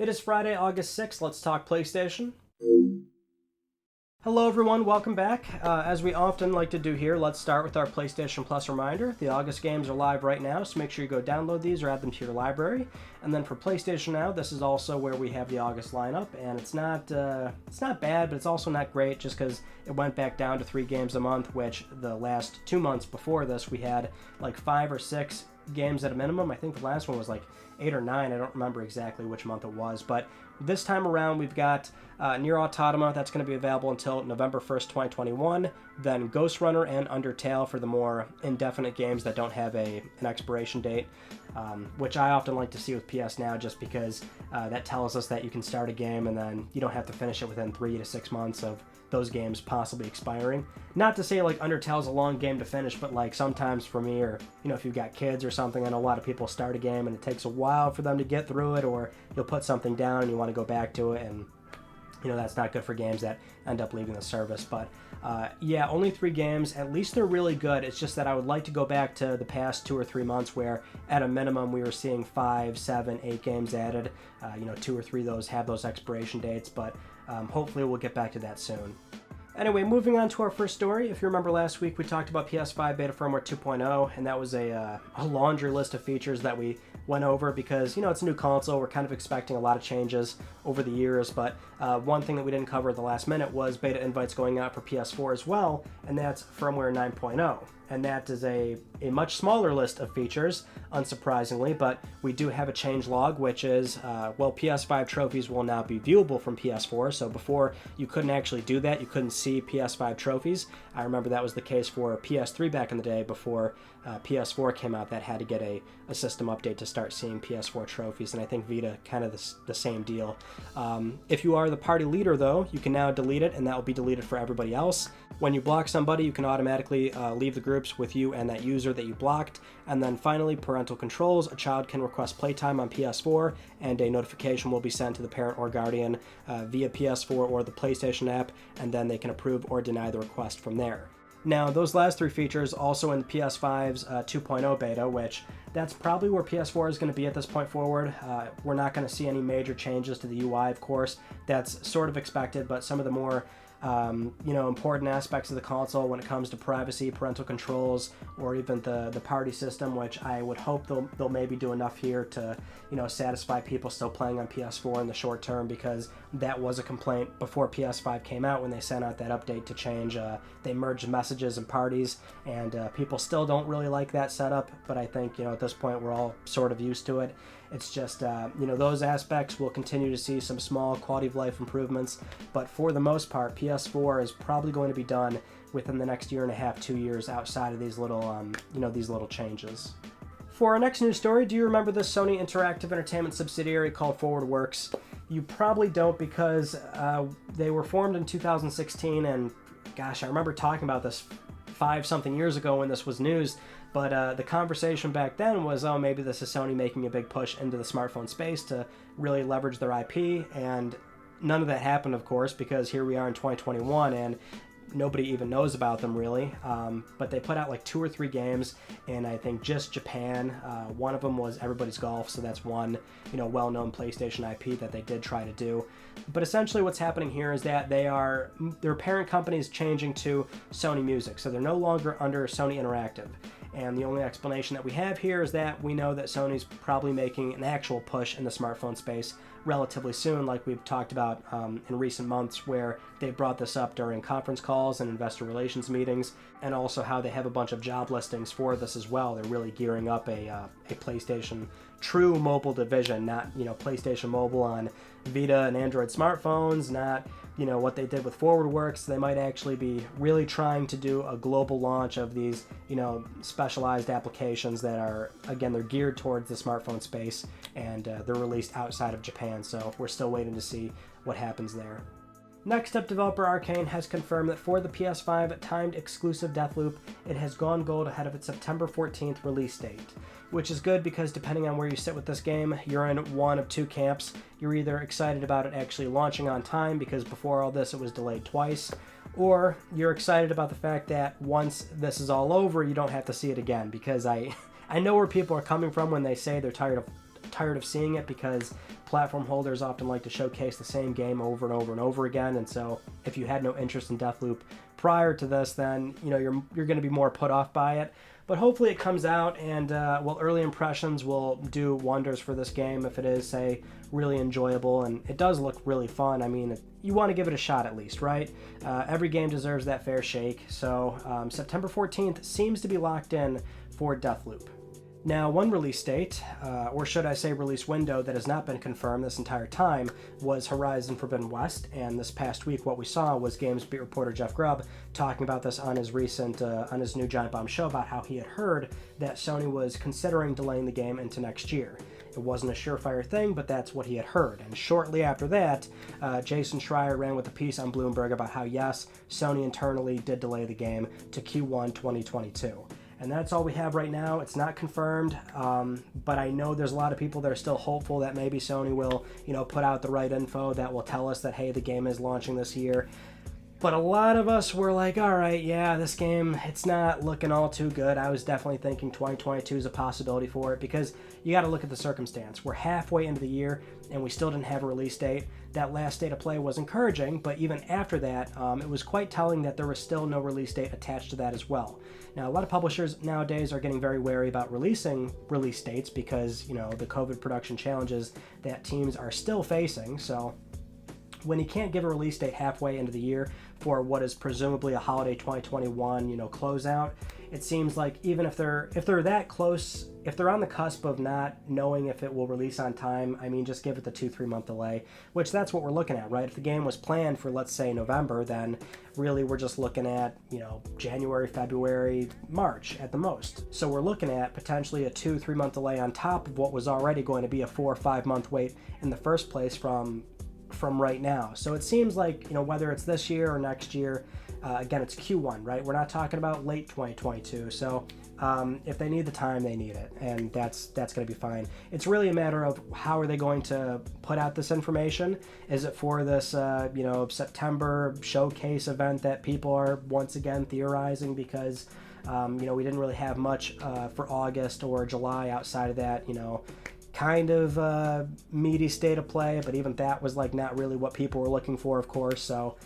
It is Friday, August 6th. Let's talk PlayStation. Hello everyone, welcome back. As we often like to do here, let's start with our PlayStation Plus reminder. The August games are live right now, so make sure you go download these or add them to your library. And then for PlayStation Now, this is also where we have the August lineup, and it's not bad, but it's also not great just because it went back down to 3 games a month, which the last 2 months before this we had like 5 or 6 games at a minimum. I think the last one was like 8 or 9. I don't remember exactly which month it was, but this time around we've got Nier Automata. That's going to be available until November 1st, 2021. Then Ghost Runner and Undertale for the more indefinite games that don't have an expiration date, which I often like to see with PS Now just because that tells us that you can start a game and then you don't have to finish it within 3 to 6 months of those games possibly expiring. Not to say like Undertale's a long game to finish, but like sometimes for me, or if you've got kids or something, I know a lot of people start a game and it takes a while for them to get through it, or you'll put something down and you want to go back to it, and that's not good for games that end up leaving the service. But yeah, only 3 games. At least they're really good. It's just that I would like to go back to the past 2 or 3 months where at a minimum we were seeing 5, 7, 8 games added. 2 or 3 of those have those expiration dates, but hopefully we'll get back to that soon. Anyway, moving on to our first story. If you remember last week, we talked about PS5 beta firmware 2.0, and that was a laundry list of features that we went over because, it's a new console. We're kind of expecting a lot of changes over the years, but one thing that we didn't cover at the last minute was beta invites going out for PS4 as well, and that's firmware 9.0. And that is a much smaller list of features, unsurprisingly, but we do have a change log, which is, PS5 trophies will now be viewable from PS4, so before you couldn't actually do that, you couldn't see PS5 trophies. I remember that was the case for PS3 back in the day before PS4 came out. That had to get a system update to start seeing PS4 trophies, and I think Vita kind of the same deal. If you are the party leader, though, you can now delete it, and that will be deleted for everybody else. When you block somebody, you can automatically leave the groups with you and that user that you blocked. And then finally, parental controls. A child can request playtime on PS4, and a notification will be sent to the parent or guardian via PS4 or the PlayStation app, and then they can approve or deny the request from there. Now, those last 3 features also in the PS5's 2.0 beta, which that's probably where PS4 is going to be at this point forward. We're not going to see any major changes to the UI, of course. That's sort of expected, but some of the more important aspects of the console when it comes to privacy, parental controls, or even the party system, which I would hope they'll maybe do enough here to satisfy people still playing on PS4 in the short term, because that was a complaint before PS5 came out when they sent out that update to change. They merged messages and parties, and people still don't really like that setup, but I think at this point we're all sort of used to it. It's just, those aspects will continue to see some small quality of life improvements, but for the most part, PS4 is probably going to be done within the next 1.5 years, 2 years outside of these little changes. For our next news story, do you remember the Sony Interactive Entertainment subsidiary called ForwardWorks? You probably don't, because they were formed in 2016, and gosh, I remember talking about this 5-something years ago when this was news. But the conversation back then was, maybe this is Sony making a big push into the smartphone space to really leverage their IP, and none of that happened, of course, because here we are in 2021, and nobody even knows about them, really. But they put out like 2 or 3 games in, I think, just Japan. One of them was Everybody's Golf, so that's one, well-known PlayStation IP that they did try to do. But essentially what's happening here is that their parent company is changing to Sony Music, so they're no longer under Sony Interactive. And the only explanation that we have here is that we know that Sony's probably making an actual push in the smartphone space relatively soon, like we've talked about in recent months, where they brought this up during conference calls and investor relations meetings, and also how they have a bunch of job listings for this as well. They're really gearing up a PlayStation true mobile division, not PlayStation Mobile on Vita and Android smartphones, not what they did with ForwardWorks. They might actually be really trying to do a global launch of these specialized applications that are, again, they're geared towards the smartphone space, and they're released outside of Japan, so we're still waiting to see what happens there. Next up, developer Arcane has confirmed that for the PS5 timed exclusive Deathloop, it has gone gold ahead of its September 14th release date, which is good because depending on where you sit with this game, you're in one of 2 camps. You're either excited about it actually launching on time because before all this it was delayed twice, or you're excited about the fact that once this is all over, you don't have to see it again, because I know where people are coming from when they say they're tired of tired of seeing it because platform holders often like to showcase the same game over and over and over again. And so if you had no interest in Deathloop prior to this, then you're going to be more put off by it. But hopefully it comes out, and early impressions will do wonders for this game if it is, say, really enjoyable, and it does look really fun. I mean, you want to give it a shot at least, right? Every game deserves that fair shake. So September 14th seems to be locked in for Deathloop. Now, one release date, or should I say release window, that has not been confirmed this entire time was Horizon Forbidden West, and this past week what we saw was Games Beat reporter Jeff Grubb talking about this on his recent, on his new Giant Bomb show about how he had heard that Sony was considering delaying the game into next year. It wasn't a surefire thing, but that's what he had heard. And shortly after that, Jason Schreier ran with a piece on Bloomberg about how, yes, Sony internally did delay the game to Q1 2022. And that's all we have right now. It's not confirmed, but I know there's a lot of people that are still hopeful that maybe Sony will, put out the right info that will tell us that, hey, the game is launching this year. But a lot of us were like, all right, yeah, this game, it's not looking all too good. I was definitely thinking 2022 is a possibility for it because you got to look at the circumstance. We're halfway into the year and we still didn't have a release date. That last state of play was encouraging, but even after that, it was quite telling that there was still no release date attached to that as well. Now, a lot of publishers nowadays are getting very wary about releasing release dates because, the COVID production challenges that teams are still facing. So when you can't give a release date halfway into the year for what is presumably a holiday 2021, closeout, it seems like even if they're that close, if they're on the cusp of not knowing if it will release on time, I mean, just give it the 2-3 month delay, which that's what we're looking at, right? If the game was planned for, let's say, November, then really we're just looking at, January, February, March at the most. So we're looking at potentially a 2-3 month delay on top of what was already going to be a 4 or 5 month wait in the first place from right now. So it seems like, whether it's this year or next year, again, it's Q1, right? We're not talking about late 2022. So if they need the time, they need it, and that's going to be fine. It's really a matter of how are they going to put out this information. Is it for this, September showcase event that people are once again theorizing because, we didn't really have much for August or July outside of that, kind of meaty state of play, but even that was not really what people were looking for, of course. So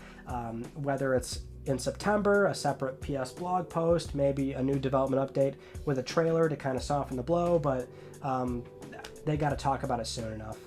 whether it's in September, a separate PS blog post, maybe a new development update with a trailer to kind of soften the blow, but they got to talk about it soon enough.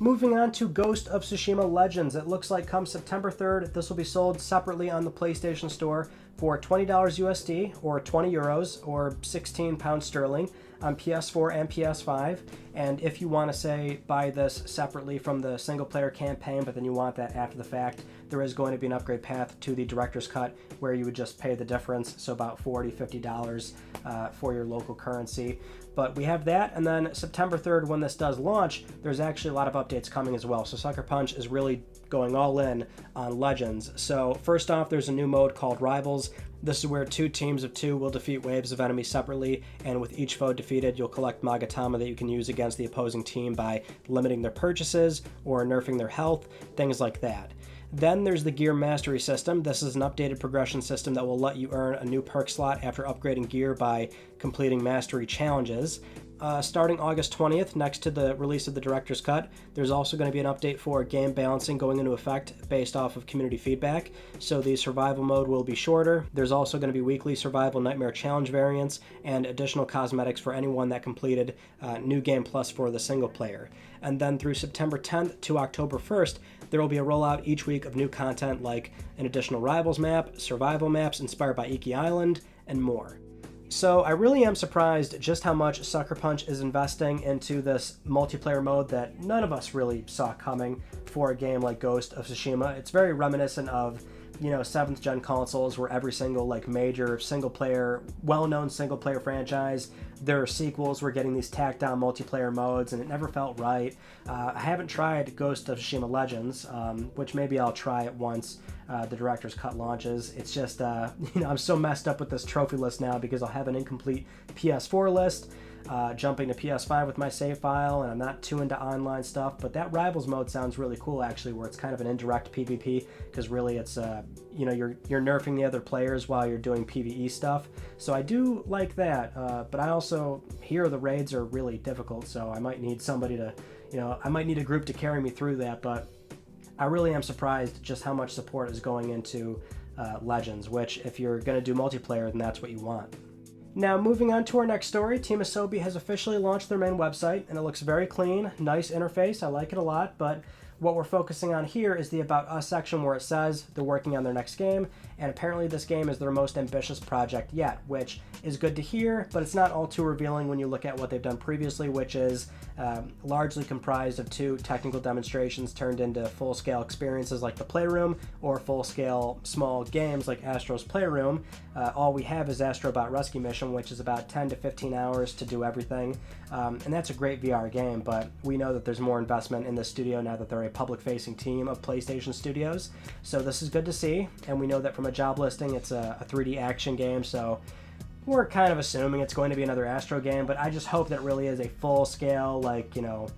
Moving on to Ghost of Tsushima Legends. It looks like come September 3rd, this will be sold separately on the PlayStation Store for $20 USD or 20 euros or 16 pounds sterling on PS4 and PS5. And if you want to say buy this separately from the single player campaign, but then you want that after the fact, there is going to be an upgrade path to the director's cut where you would just pay the difference, so about $40, $50 for your local currency. But we have that, and then September 3rd, when this does launch, there's actually a lot of updates coming as well. So Sucker Punch is really going all in on Legends. So first off, there's a new mode called Rivals. This is where 2 teams of 2 will defeat waves of enemies separately, and with each foe defeated, you'll collect Magatama that you can use against the opposing team by limiting their purchases or nerfing their health, things like that. Then there's the Gear Mastery System. This is an updated progression system that will let you earn a new perk slot after upgrading gear by completing mastery challenges. Starting August 20th, next to the release of the Director's Cut, there's also going to be an update for game balancing going into effect based off of community feedback. So the survival mode will be shorter. There's also going to be weekly survival nightmare challenge variants and additional cosmetics for anyone that completed New Game Plus for the single player. And then through September 10th to October 1st, there will be a rollout each week of new content like an additional Rivals map, survival maps inspired by Iki Island, and more. So I really am surprised just how much Sucker Punch is investing into this multiplayer mode that none of us really saw coming for a game like Ghost of Tsushima. It's very reminiscent of, 7th gen consoles where every single major single player, well-known single player franchise, their sequels were getting these tacked down multiplayer modes, and it never felt right. I haven't tried Ghost of Tsushima Legends, which maybe I'll try it once the Director's Cut launches. It's just, I'm so messed up with this trophy list now because I'll have an incomplete PS4 list. jumping to PS5 with my save file, and I'm not too into online stuff, but that Rivals mode sounds really cool, actually, where it's kind of an indirect PvP, because really it's, you know, you're nerfing the other players while you're doing PvE stuff. So I do like that, but I also hear the raids are really difficult, so I might need somebody to, you know, I might need a group to carry me through that, but I really am surprised just how much support is going into Legends, which if you're going to do multiplayer, then that's what you want. Now, moving on to our next story, Team Asobi has officially launched their main website, and it looks very clean, nice interface, I like it a lot, but what we're focusing on here is the About Us section where it says they're working on their next game, and apparently this game is their most ambitious project yet, which is good to hear, but it's not all too revealing when you look at what they've done previously, which is largely comprised of 2 technical demonstrations turned into full-scale experiences like the Playroom, or full-scale small games like Astro's Playroom. All we have is Astrobot Rescue Mission, which is about 10 to 15 hours to do everything, and that's a great VR game, but we know that there's more investment in the studio now that they're a public-facing team of PlayStation Studios, so this is good to see, and we know that from a job listing it's a 3D action game, so we're kind of assuming it's going to be another Astro game, but I just hope that it really is a full-scale, like, you know,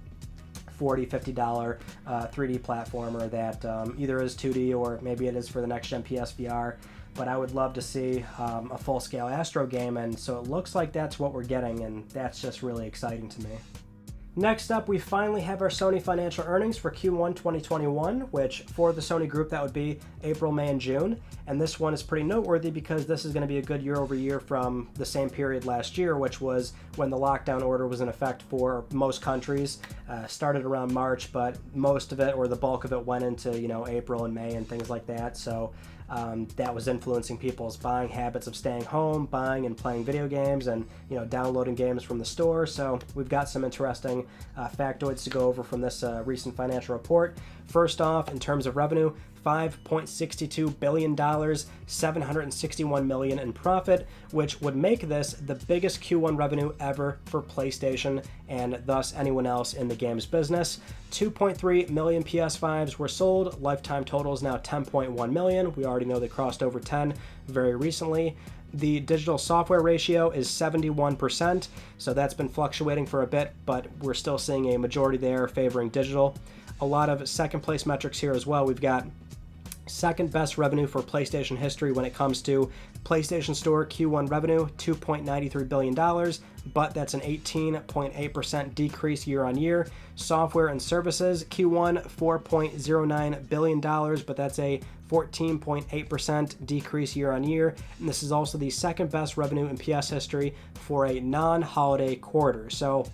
$40, $50 3D platformer that either is 2D or maybe it is for the next-gen PSVR, but I would love to see a full-scale Astro game, and so it looks like that's what we're getting, and that's just really exciting to me. Next up, we finally have our Sony financial earnings for Q1 2021, which for the Sony group, that would be April, May, and June. And this one is pretty noteworthy because this is going to be a good year over year from the same period last year, which was when the lockdown order was in effect for most countries. Started around March, but most of it, or the bulk of it, went into, you know, April and May and things like that. So that was influencing people's buying habits of staying home, buying and playing video games, and, you know, downloading games from the store. So we've got some interesting factoids to go over from this recent financial report. First off, in terms of revenue, $5.62 billion, $761 million in profit, which would make this the biggest Q1 revenue ever for PlayStation and thus anyone else in the games business. 2.3 million PS5s were sold. Lifetime total is now 10.1 million. We already know they crossed over 10 very recently. The digital software ratio is 71%, so that's been fluctuating for a bit, but we're still seeing a majority there favoring digital. A lot of second place metrics here as well. We've got second best revenue for PlayStation history when it comes to PlayStation Store Q1 revenue, $2.93 billion, but that's an 18.8% decrease year on year. Software and services Q1, $4.09 billion, but that's a 14.8% decrease year on year. And this is also the second best revenue in PS history for a non-holiday quarter. So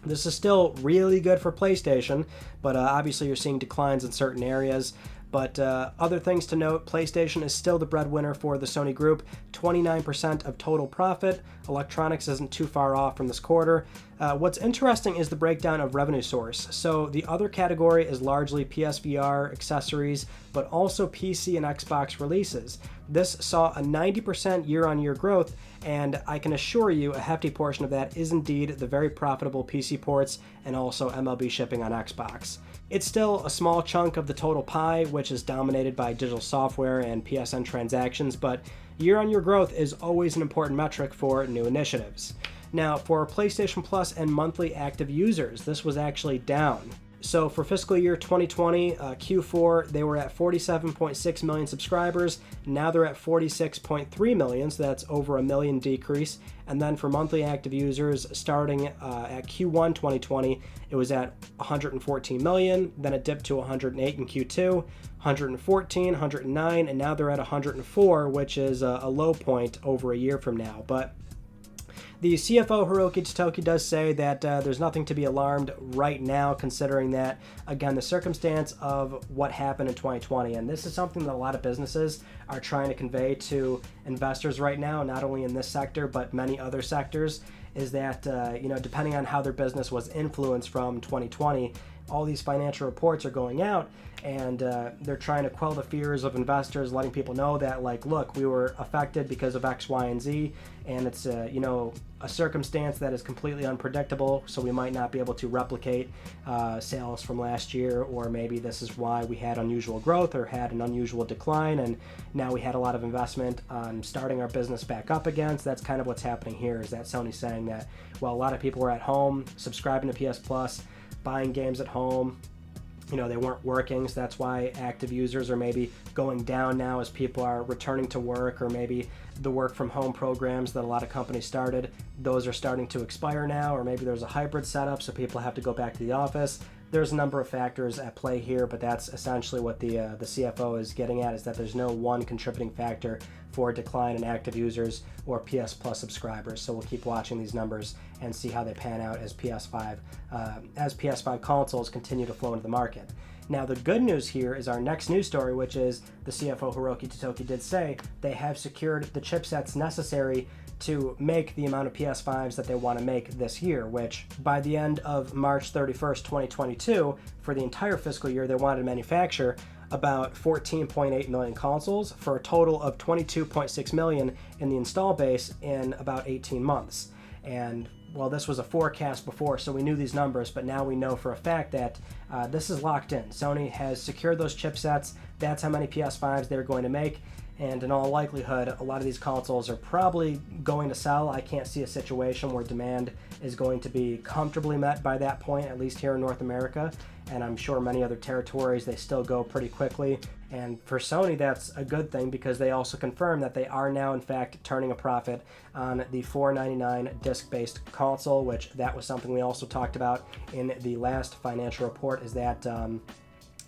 this is still really good for PlayStation, but obviously you're seeing declines in certain areas. But other things to note, PlayStation is still the breadwinner for the Sony group, 29% of total profit. Electronics isn't too far off from this quarter. What's interesting is the breakdown of revenue source. So the other category is largely PSVR, accessories, but also PC and Xbox releases. This saw a 90% year-on-year growth, and I can assure you a hefty portion of that is indeed the very profitable PC ports and also MLB shipping on Xbox. It's still a small chunk of the total pie, which is dominated by digital software and PSN transactions, but year-on-year growth is always an important metric for new initiatives. Now, for PlayStation Plus and monthly active users, this was actually down. So for fiscal year 2020, Q4, they were at 47.6 million subscribers. Now they're at 46.3 million, so that's over a million decrease. And then for monthly active users, starting at Q1 2020, it was at 114 million. Then it dipped to 108 in Q2, 114, 109, and now they're at 104, which is a low point over a year from now. But the CFO, Hiroki Totoki, does say that there's nothing to be alarmed right now, considering that, again, the circumstance of what happened in 2020. And this is something that a lot of businesses are trying to convey to investors right now, not only in this sector, but many other sectors, is that, depending on how their business was influenced from 2020, all these financial reports are going out, and they're trying to quell the fears of investors, letting people know that, like, look, we were affected because of X, Y, and Z, and it's a circumstance that is completely unpredictable, so we might not be able to replicate sales from last year, or maybe this is why we had unusual growth or had an unusual decline, and now we had a lot of investment on starting our business back up again. So that's kind of what's happening here, is that Sony's saying that, well, a lot of people were at home subscribing to PS Plus, buying games at home. They weren't working, so that's why active users are maybe going down now as people are returning to work, or maybe the work from home programs that a lot of companies started, those are starting to expire now, or maybe there's a hybrid setup so people have to go back to the office. There's a number of factors at play here, but that's essentially what the CFO is getting at, is that there's no one contributing factor for a decline in active users or PS Plus subscribers. So we'll keep watching these numbers and see how they pan out as PS5 consoles continue to flow into the market. Now, the good news here is our next news story, which is the CFO Hiroki Totoki did say they have secured the chipsets necessary to make the amount of PS5s that they want to make this year, which by the end of March 31st, 2022, for the entire fiscal year, they wanted to manufacture about 14.8 million consoles for a total of 22.6 million in the install base in about 18 months. And well, this was a forecast before, so we knew these numbers, but now we know for a fact that this is locked in. Sony has secured those chipsets. That's how many PS5s they're going to make. And in all likelihood, a lot of these consoles are probably going to sell. I can't see a situation where demand is going to be comfortably met by that point, at least here in North America. And I'm sure many other territories, they still go pretty quickly. And for Sony, that's a good thing, because they also confirm that they are now, in fact, turning a profit on the $499 disc-based console, which that was something we also talked about in the last financial report, is that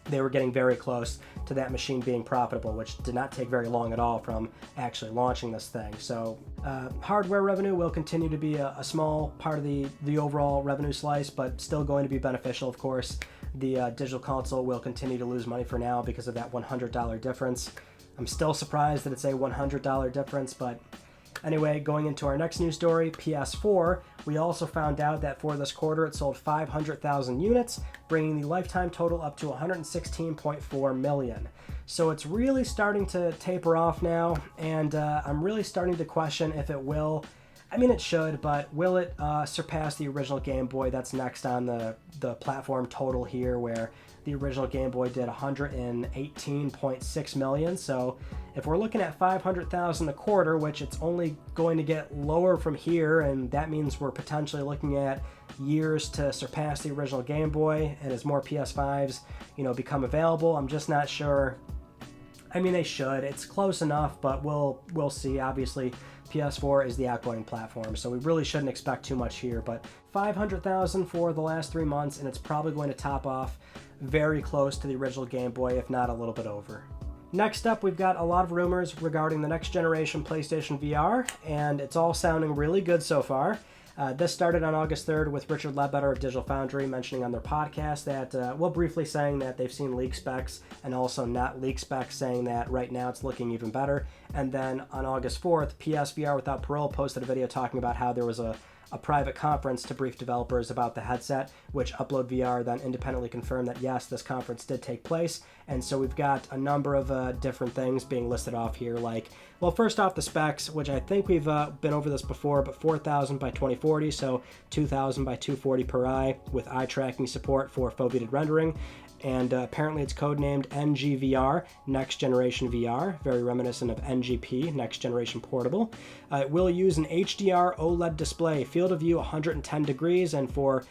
they were getting very close to that machine being profitable, which did not take very long at all from actually launching this thing. So hardware revenue will continue to be a small part of the overall revenue slice, but still going to be beneficial, of course. The digital console will continue to lose money for now because of that $100 difference. I'm still surprised that it's a $100 difference, but anyway, going into our next news story, PS4, we also found out that for this quarter it sold 500,000 units, bringing the lifetime total up to 116.4 million. So it's really starting to taper off now, and I'm really starting to question if it will. I mean, it should, but will it surpass the original Game Boy? That's next on the platform total here, where the original Game Boy did 118.6 million. So if we're looking at 500,000 a quarter, which it's only going to get lower from here, and that means we're potentially looking at years to surpass the original Game Boy, and as more PS5s, become available, I'm just not sure. I mean, they should. It's close enough, but we'll see. Obviously, PS4 is the outgoing platform, so we really shouldn't expect too much here. But 500,000 for the last 3 months, and it's probably going to top off very close to the original Game Boy, if not a little bit over. Next up, we've got a lot of rumors regarding the next generation PlayStation VR, and it's all sounding really good so far. This started on August 3rd with Richard Ledbetter of Digital Foundry mentioning on their podcast that, briefly saying that they've seen leak specs, and also not leak specs, saying that right now it's looking even better. And then on August 4th, PSVR Without Parole posted a video talking about how there was a private conference to brief developers about the headset, which Upload VR then independently confirmed that yes, this conference did take place. And so we've got a number of different things being listed off here, like, well, first off, the specs, which I think we've been over this before, but 4,000 by 2040, so 2,000 by 240 per eye, with eye tracking support for foveated rendering. And apparently it's codenamed NGVR, Next Generation VR, very reminiscent of NGP, Next Generation Portable. It will use an HDR OLED display, field of view 110 degrees, and for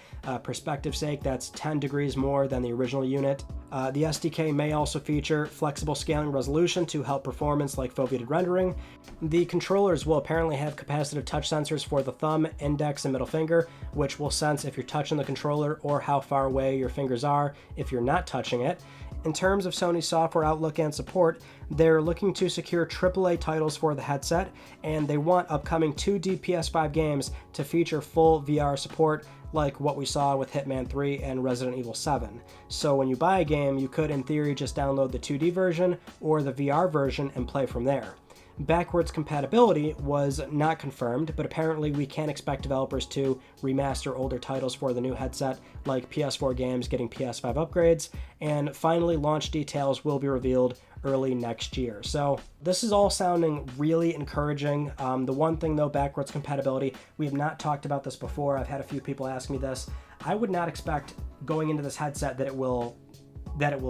perspective's sake, that's 10 degrees more than the original unit. The SDK may also feature flexible scaling resolution to help performance like foveated rendering. The controllers will apparently have capacitive touch sensors for the thumb, index, and middle finger, which will sense if you're touching the controller or how far away your fingers are if you're not touching it. In terms of Sony's software outlook and support, they're looking to secure AAA titles for the headset, and they want upcoming 2D PS5 games to feature full VR support, like what we saw with Hitman 3 and Resident Evil 7. So when you buy a game, you could in theory just download the 2D version or the VR version and play from there. Backwards compatibility was not confirmed, but apparently we can expect developers to remaster older titles for the new headset, like PS4 games getting PS5 upgrades, and finally launch details will be revealed early next year. So this is all sounding really encouraging. The one thing though, backwards compatibility, we have not talked about this before. I've had a few people ask me this. I would not expect going into this headset that it will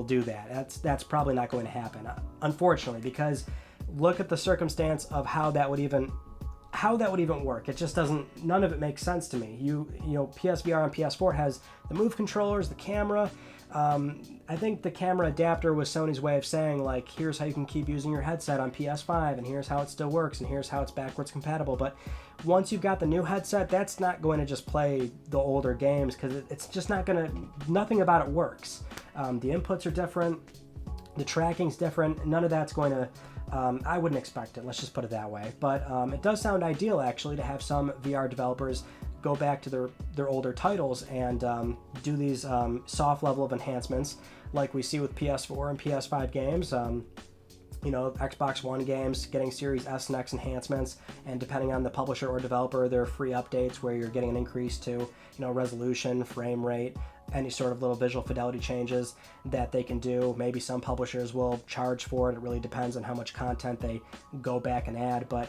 do that. That's probably not going to happen, unfortunately, because look at the circumstance of how that would even work. It just doesn't, none of it makes sense to me. You know, PSVR and PS4 has the move controllers, the camera. I think the camera adapter was Sony's way of saying, like, here's how you can keep using your headset on PS5, and here's how it still works, and here's how it's backwards compatible. But once you've got the new headset, that's not going to just play the older games, because it's just not going to, nothing about it works. The inputs are different, the tracking's different, none of that's going to, I wouldn't expect it, let's just put it that way. But it does sound ideal, actually, to have some VR developers go back to their older titles and do these soft level of enhancements like we see with PS4 and PS5 games. You know, Xbox One games getting Series S and X enhancements, and depending on the publisher or developer, there are free updates where you're getting an increase to, you know, resolution, frame rate, any sort of little visual fidelity changes that they can do. Maybe some publishers will charge for it. It really depends on how much content they go back and add, but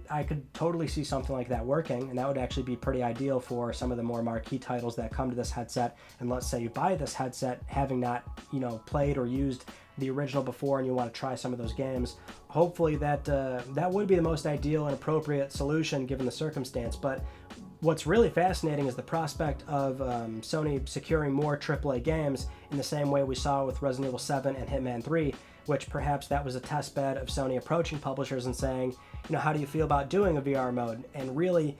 I could totally see something like that working, and that would actually be pretty ideal for some of the more marquee titles that come to this headset. And let's say you buy this headset having not, you know, played or used the original before, and you want to try some of those games. Hopefully that would be the most ideal and appropriate solution given the circumstance. But what's really fascinating is the prospect of Sony securing more AAA games in the same way we saw with Resident Evil 7 and Hitman 3, which perhaps that was a test bed of Sony approaching publishers and saying, you know, how do you feel about doing a VR mode? And really,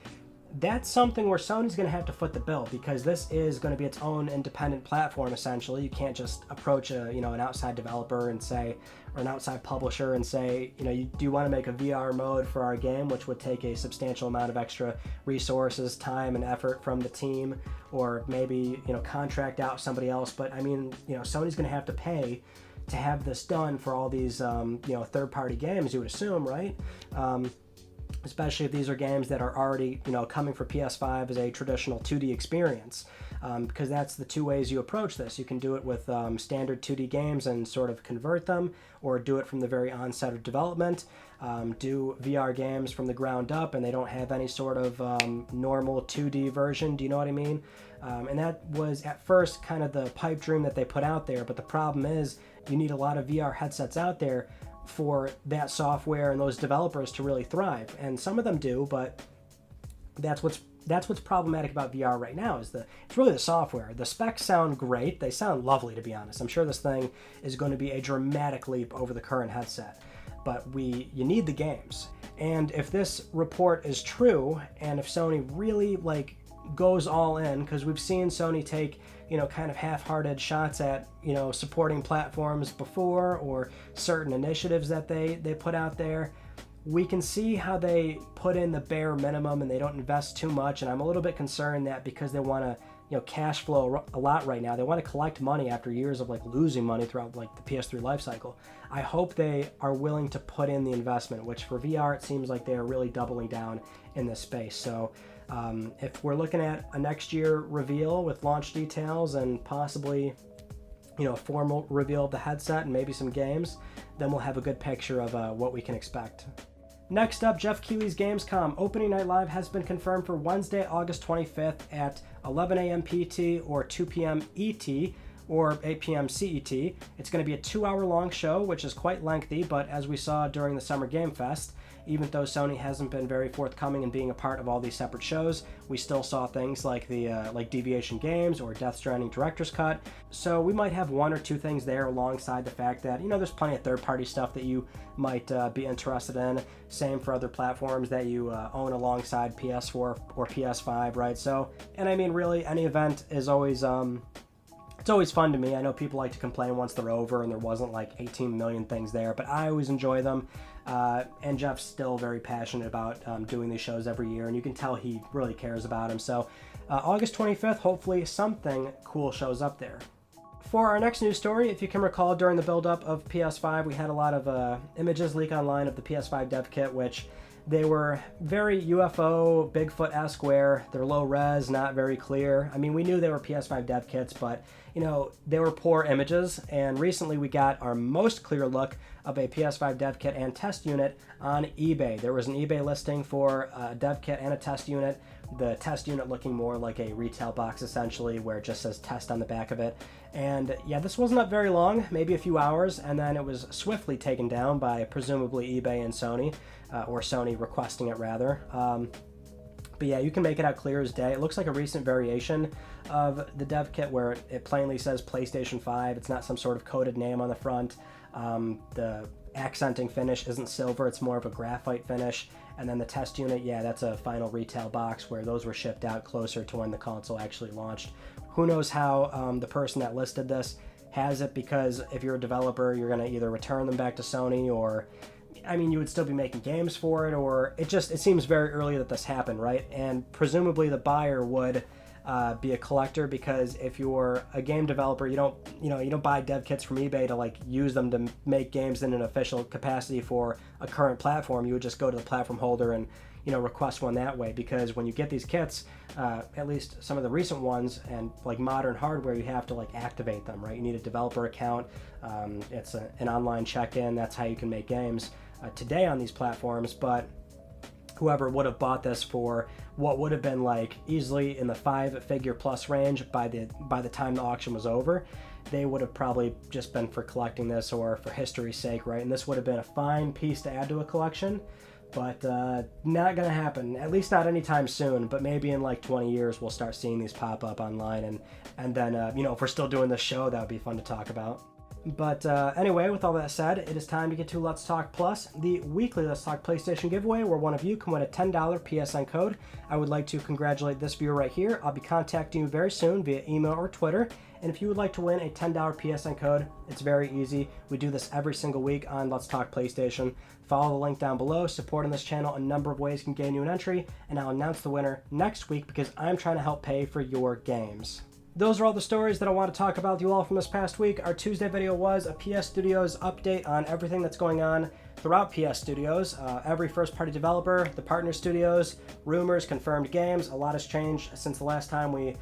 that's something where Sony's going to have to foot the bill, because this is going to be its own independent platform, essentially. You can't just approach an outside developer and say, or an outside publisher and say, you know, do you want to make a VR mode for our game, which would take a substantial amount of extra resources, time, and effort from the team, or maybe, you know, contract out somebody else. But I mean, you know, Sony's going to have to pay to have this done for all these, third-party games, you would assume, right? Especially if these are games that are already, you know, coming for PS5 as a traditional 2D experience, because that's the two ways you approach this. You can do it with standard 2D games and sort of convert them, or do it from the very onset of development, do VR games from the ground up, and they don't have any sort of normal 2D version, do you know what I mean? And that was at first kind of the pipe dream that they put out there, but the problem is you need a lot of VR headsets out there for that software and those developers to really thrive. And some of them do, but that's what's problematic about VR right now, is it's really the software. The specs sound great. They sound lovely, to be honest. I'm sure this thing is going to be a dramatic leap over the current headset, but you need the games. And if this report is true, and if Sony really goes all in, because we've seen Sony take, you know, kind of half-hearted shots at, you know, supporting platforms before, or certain initiatives that they put out there. We can see how they put in the bare minimum and they don't invest too much, and I'm a little bit concerned that because they want to, you know, cash flow a lot right now, they want to collect money after years of losing money throughout the PS3 life cycle. I hope they are willing to put in the investment, which for VR it seems like they are really doubling down in this space. So if we're looking at a next year reveal with launch details and possibly, you know, a formal reveal of the headset and maybe some games, then we'll have a good picture of what we can expect. Next up, Jeff Keighley's Gamescom Opening Night Live has been confirmed for Wednesday, August 25th at 11 a.m. PT or 2 p.m. ET or 8 p.m. CET. It's going to be a 2-hour long show, which is quite lengthy, but as we saw during the Summer Game Fest, even though Sony hasn't been very forthcoming in being a part of all these separate shows, we still saw things like the Deviation Games or Death Stranding Director's Cut. So we might have one or two things there alongside the fact that, you know, there's plenty of third-party stuff that you might be interested in. Same for other platforms that you own alongside PS4 or PS5, right? So, and I mean, really, any event is always it's always fun to me. I know people like to complain once they're over and there wasn't 18 million things there, but I always enjoy them. And Jeff's still very passionate about doing these shows every year, and you can tell he really cares about them. So August 25th, hopefully something cool shows up there. For our next news story, if you can recall, during the build-up of PS5, we had a lot of images leak online of the PS5 dev kit, which they were very UFO, Bigfoot-esque, where they're low res, not very clear. I mean, we knew they were PS5 dev kits, but, you know, they were poor images. And recently we got our most clear look of a PS5 dev kit and test unit on eBay. There was an eBay listing for a dev kit and a test unit. The test unit looking more like a retail box, essentially, where it just says test on the back of it. And yeah, this wasn't up very long, maybe a few hours, and then it was swiftly taken down by presumably eBay and Sony, or Sony requesting it rather. But yeah, you can make it out clear as day. It looks like a recent variation of the dev kit where it plainly says PlayStation 5. It's not some sort of coded name on the front. The accenting finish isn't silver, it's more of a graphite finish. And then the test unit, yeah, that's a final retail box where those were shipped out closer to when the console actually launched. Who knows how the person that listed this has it, because if you're a developer, you're going to either return them back to Sony, or, I mean, you would still be making games for it, or it seems very early that this happened, right? And presumably the buyer would be a collector, because if you're a game developer, you don't buy dev kits from eBay to like use them to make games in an official capacity for a current platform. You would just go to the platform holder and, you know, request one that way, because when you get these kits, at least some of the recent ones, and like modern hardware, you have to like activate them, right? You need a developer account. It's an online check-in. That's how you can make games today on these platforms. But whoever would have bought this for what would have been like easily in the 5-figure plus range by the time the auction was over, they would have probably just been for collecting this or for history's sake, right? And this would have been a fine piece to add to a collection, but not gonna happen, at least not anytime soon. But maybe in like 20 years we'll start seeing these pop up online, and then you know, if we're still doing this show, that would be fun to talk about. But anyway, with all that said, it is time to get to Let's Talk Plus, the weekly Let's Talk PlayStation giveaway, where one of you can win a $10 PSN code. I would like to congratulate this viewer right here. I'll be contacting you very soon via email or Twitter. And if you would like to win a $10 PSN code, it's very easy. We do this every single week on Let's Talk PlayStation. Follow the link down below. Supporting this channel, a number of ways can gain you an entry, and I'll announce the winner next week because I'm trying to help pay for your games. Those are all the stories that I want to talk about with you all from this past week. Our Tuesday video was a PS Studios update on everything that's going on throughout PS Studios. Every first-party developer, the partner studios, rumors, confirmed games. A lot has changed since the last time we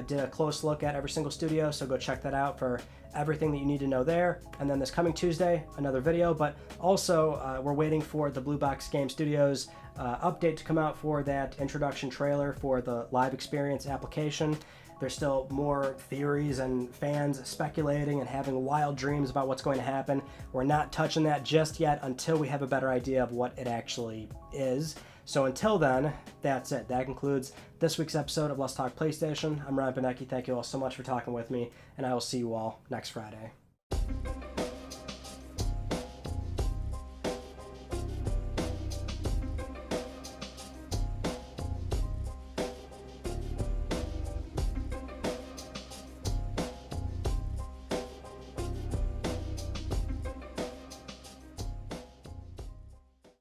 did a close look at every single studio, so go check that out for everything that you need to know there. And then this coming Tuesday, another video, but also we're waiting for the Blue Box Game Studios update to come out for that introduction trailer for the live experience application. There's still more theories and fans speculating and having wild dreams about what's going to happen. We're not touching that just yet until we have a better idea of what it actually is. So until then, that's it. That concludes this week's episode of Let's Talk PlayStation. I'm Ryan Benecki. Thank you all so much for talking with me, and I will see you all next Friday.